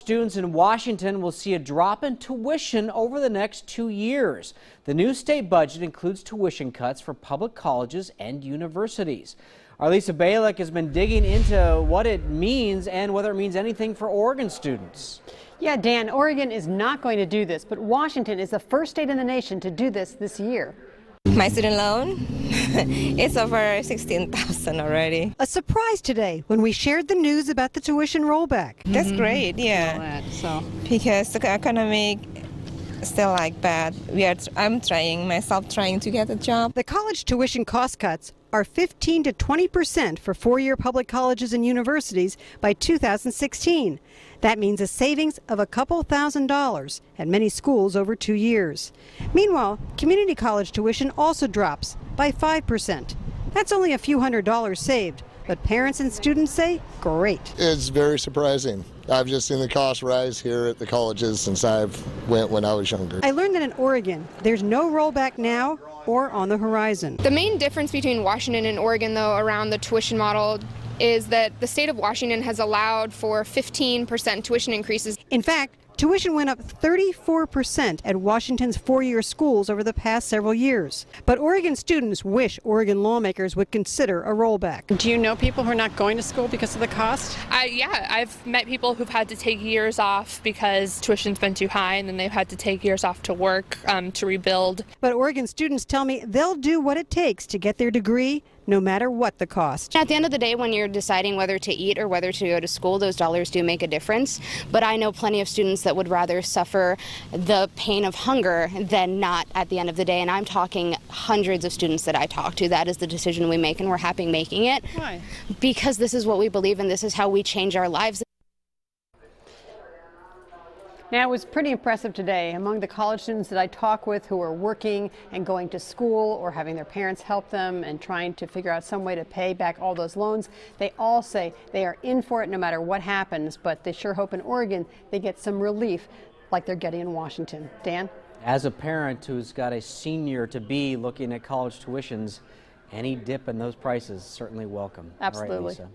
Students in Washington will see a drop in tuition over the next 2 years. The new state budget includes tuition cuts for public colleges and universities. Our Lisa Balick has been digging into what it means and whether it means anything for Oregon students. Yeah, Dan, Oregon is not going to do this, but Washington is the first state in the nation to do this year. My student loan, it's over 16,000 already. A surprise today when we shared the news about the tuition rollback. That's great, yeah. Because the economic still like bad. I'm trying to get a job. The college tuition cost cuts are 15 to 20% for four-year public colleges and universities by 2016. That means a savings of a couple $1,000s at many schools over 2 years. Meanwhile, community college tuition also drops by 5%. That's only a few $100s saved, but parents and students say great. It's very surprising. I've just seen the cost rise here at the colleges since went when I was younger. I learned that in Oregon, there's no rollback now or on the horizon. The main difference between Washington and Oregon, though, around the tuition model is that the state of Washington has allowed for 15% tuition increases. In fact, tuition went up 34% at Washington's four-year schools over the past several years. But Oregon students wish Oregon lawmakers would consider a rollback. Do you know people who are not going to school because of the cost? Yeah, I've met people who've had to take years off because tuition's been too high, and then they've had to take years off to work to rebuild. But Oregon students tell me they'll do what it takes to get their degree, no matter what the cost. At the end of the day, when you're deciding whether to eat or whether to go to school, those dollars do make a difference. But I know plenty of students that would rather suffer the pain of hunger than not at the end of the day. And I'm talking hundreds of students that I talk to. That is the decision we make, and we're happy making it. Why? Because this is what we believe in. This is how we change our lives. Now, it was pretty impressive today. Among the college students that I talk with who are working and going to school or having their parents help them and trying to figure out some way to pay back all those loans, they all say they are in for it no matter what happens, but they sure hope in Oregon they get some relief like they're getting in Washington. Dan? As a parent who's got a senior-to-be looking at college tuitions, any dip in those prices certainly welcome. Absolutely. All right, Lisa.